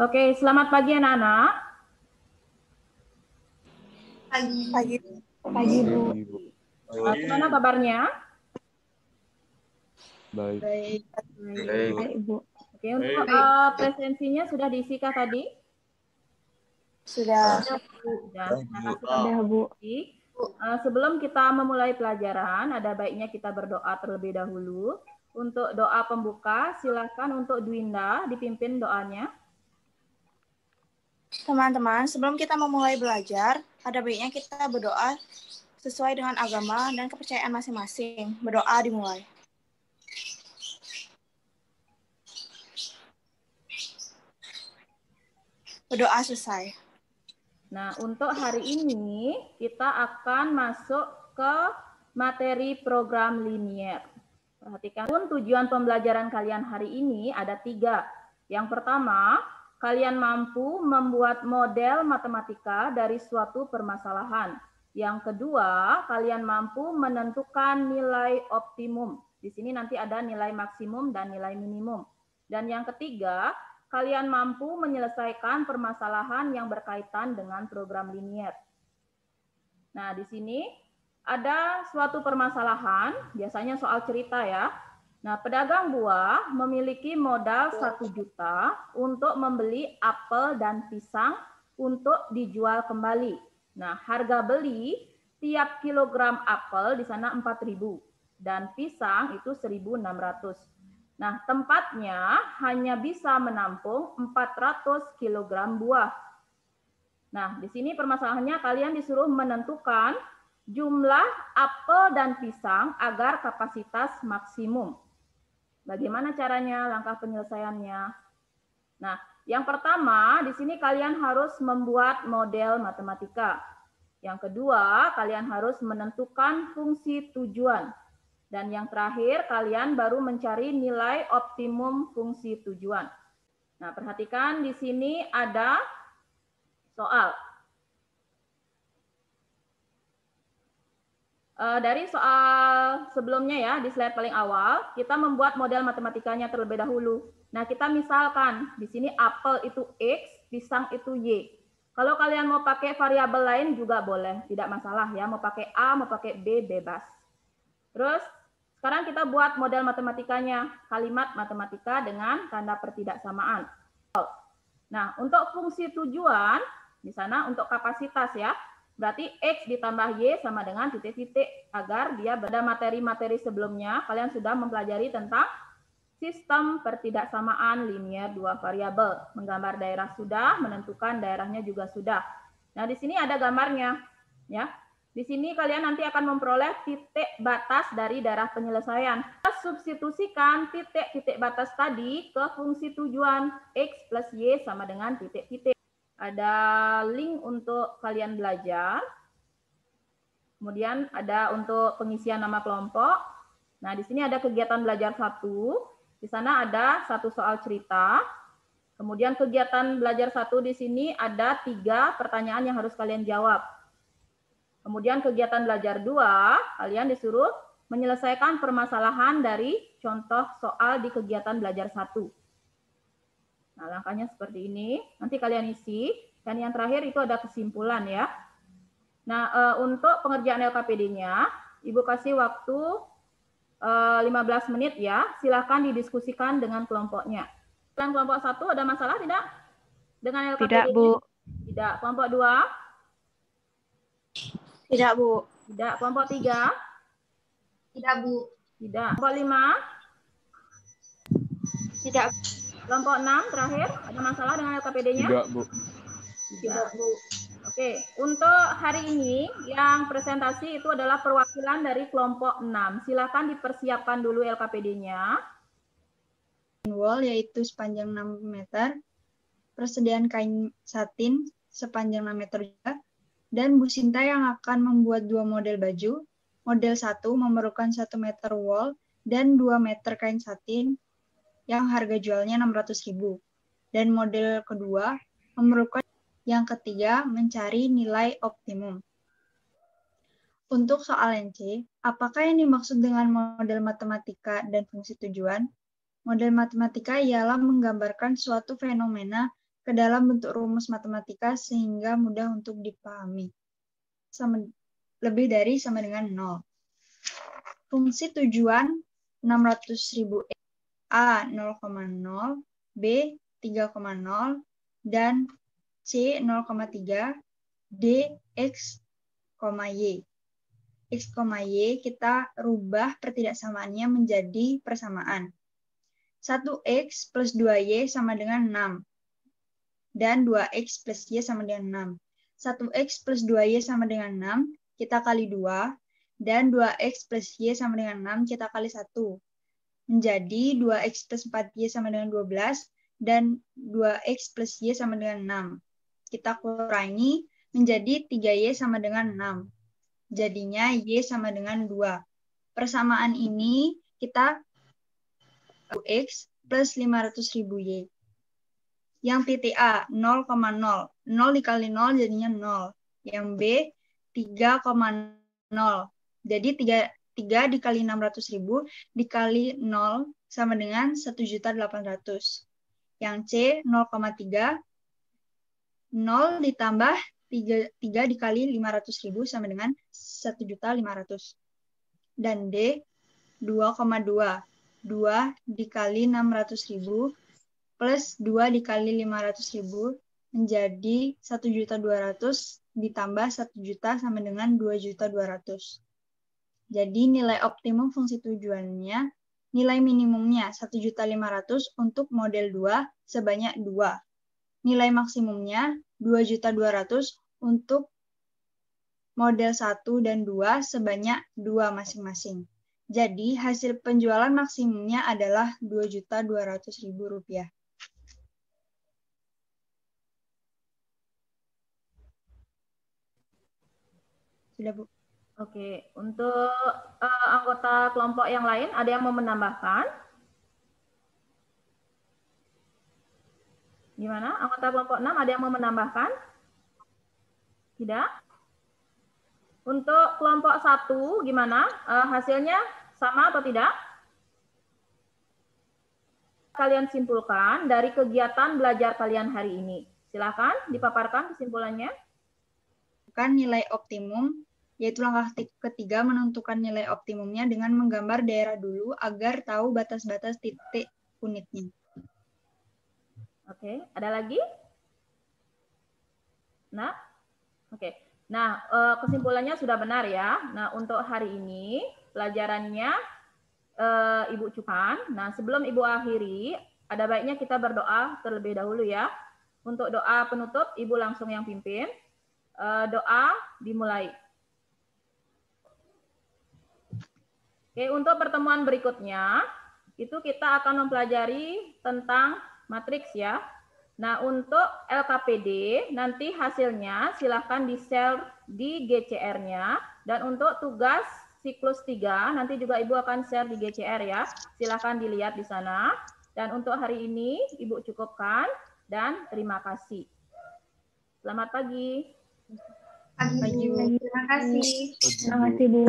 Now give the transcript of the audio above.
Oke, selamat pagi anak-anak. Pagi. Pagi, Bu. Gimana kabarnya? Baik. Baik. Ibu. Oke, untuk presensinya sudah diisikah tadi? Sudah. Sudah. Terima kasih Sudah, Bu. Sebelum kita memulai pelajaran, ada baiknya kita berdoa terlebih dahulu. Untuk doa pembuka, silakan untuk Dwinda dipimpin doanya. Teman-teman, sebelum kita memulai belajar, ada baiknya kita berdoa sesuai dengan agama dan kepercayaan masing-masing. Berdoa dimulai. Berdoa selesai. Nah, untuk hari ini kita akan masuk ke materi program linier. Perhatikan, tujuan pembelajaran kalian hari ini ada 3. Yang pertama, kalian mampu membuat model matematika dari suatu permasalahan. Yang kedua, kalian mampu menentukan nilai optimum. Di sini nanti ada nilai maksimum dan nilai minimum. Dan yang ketiga, kalian mampu menyelesaikan permasalahan yang berkaitan dengan program linier. Nah, di sini ada suatu permasalahan, biasanya soal cerita ya. Nah, pedagang buah memiliki modal 1 juta untuk membeli apel dan pisang untuk dijual kembali. Nah, harga beli tiap kilogram apel di sana 4.000 dan pisang itu 1.600. Nah, tempatnya hanya bisa menampung 400 kg buah. Nah, di sini permasalahannya kalian disuruh menentukan jumlah apel dan pisang agar kapasitas maksimum. Bagaimana caranya, langkah penyelesaiannya? Nah, yang pertama, di sini kalian harus membuat model matematika. Yang kedua, kalian harus menentukan fungsi tujuan. Dan yang terakhir, kalian baru mencari nilai optimum fungsi tujuan. Nah, perhatikan di sini ada soal. Dari soal sebelumnya ya, di slide paling awal, kita membuat model matematikanya terlebih dahulu. Nah, kita misalkan di sini apel itu X, pisang itu Y. Kalau kalian mau pakai variabel lain juga boleh, tidak masalah ya. Mau pakai A, mau pakai B, bebas. Terus, sekarang kita buat model matematikanya, kalimat matematika dengan tanda pertidaksamaan. Nah, untuk fungsi tujuan, di sana untuk kapasitas ya, berarti X ditambah Y sama dengan titik-titik, agar dia pada materi-materi sebelumnya, kalian sudah mempelajari tentang sistem pertidaksamaan linier 2 variabel. Menggambar daerah sudah, menentukan daerahnya juga sudah. Nah, di sini ada gambarnya. Ya. Di sini kalian nanti akan memperoleh titik batas dari daerah penyelesaian. Kita substitusikan titik-titik batas tadi ke fungsi tujuan. X plus Y sama dengan titik-titik. Ada link untuk kalian belajar. Kemudian ada untuk pengisian nama kelompok. Nah, di sini ada kegiatan belajar 1. Di sana ada 1 soal cerita. Kemudian kegiatan belajar 1 di sini ada 3 pertanyaan yang harus kalian jawab. Kemudian kegiatan belajar 2, kalian disuruh menyelesaikan permasalahan dari contoh soal di kegiatan belajar 1. Nah, langkahnya seperti ini. Nanti kalian isi. Dan yang terakhir itu ada kesimpulan ya. Nah, untuk pengerjaan LKPD-nya, Ibu kasih waktu 15 menit ya. Silakan didiskusikan dengan kelompoknya. Kelompok 1 ada masalah tidak? Dengan LKPD-nya? Tidak, Bu. Tidak. Kelompok 2? Tidak, Bu. Tidak. Kelompok 3? Tidak, Bu. Tidak. Kelompok 5? Tidak. Kelompok 6 terakhir, ada masalah dengan LKPD-nya? Tidak, Bu. Tidak, Bu. Oke, untuk hari ini yang presentasi itu adalah perwakilan dari kelompok 6. Silakan dipersiapkan dulu LKPD-nya. Wall yaitu sepanjang 6 meter, persediaan kain satin sepanjang 6 meter juga, dan Bu Sinta yang akan membuat 2 model baju. Model 1 memerlukan 1 meter wol dan 2 meter kain satin yang harga jualnya 600.000. Dan model kedua memerlukan yang ketiga mencari nilai optimum. Untuk soal yang C, apakah yang dimaksud dengan model matematika dan fungsi tujuan? Model matematika ialah menggambarkan suatu fenomena ke dalam bentuk rumus matematika sehingga mudah untuk dipahami. Lebih dari sama dengan 0. Fungsi tujuan 600.000 A 0,0, B 3,0, dan C 0,3, D X, Y. X, Y kita rubah pertidaksamaannya menjadi persamaan. 1X plus 2Y sama dengan 6. Dan 2X plus Y sama dengan 6. 1X plus 2Y sama dengan 6, kita kali 2. Dan 2X plus Y sama dengan 6, kita kali 1. Menjadi 2X plus 4Y sama dengan 12. Dan 2X plus Y sama dengan 6. Kita kurangi menjadi 3Y sama dengan 6. Jadinya Y sama dengan 2. Persamaan ini kita X plus 500.000 Y. Yang titik A 0,0. 0 dikali 0 jadinya 0. Yang B 3,0. Jadi 3 dikali 600.000 dikali 0 sama dengan 1.800.000. Yang C 0,3. 0 ditambah 3 dikali 500.000 sama dengan 1.500.000. Dan D 2,2. 2 dikali 600.000 plus 2 dikali 500.000 menjadi 1.200.000 ditambah 1 juta sama dengan 2.200.000. Jadi nilai optimum fungsi tujuannya, nilai minimumnya 1.500.000 untuk model 2 sebanyak 2. Nilai maksimumnya 2.200.000 untuk model 1 dan 2 sebanyak 2 masing-masing. Jadi hasil penjualan maksimumnya adalah Rp2.200.000. Sudah, Bu. Oke, untuk anggota kelompok yang lain, ada yang mau menambahkan? Gimana? Anggota kelompok 6 ada yang mau menambahkan? Tidak? Untuk kelompok 1 gimana? Hasilnya sama atau tidak? Kalian simpulkan dari kegiatan belajar kalian hari ini. Silakan dipaparkan kesimpulannya. Kan nilai optimum, yaitu langkah ketiga menentukan nilai optimumnya dengan menggambar daerah dulu agar tahu batas-batas titik unitnya. Oke, ada lagi? Nah, oke. Nah, kesimpulannya sudah benar ya. Nah, untuk hari ini pelajarannya Ibu cukupkan. Nah, sebelum Ibu akhiri, ada baiknya kita berdoa terlebih dahulu ya. Untuk doa penutup, Ibu langsung yang pimpin. Doa dimulai. Oke, untuk pertemuan berikutnya, itu kita akan mempelajari tentang matriks ya. Nah, untuk LKPD, nanti hasilnya silahkan di-share di GCR-nya. Dan untuk tugas siklus 3, nanti juga Ibu akan share di GCR ya. Silahkan dilihat di sana. Dan untuk hari ini, Ibu cukupkan. Dan terima kasih. Selamat pagi. Pagi, Bu. Terima kasih. Terima kasih, Bu.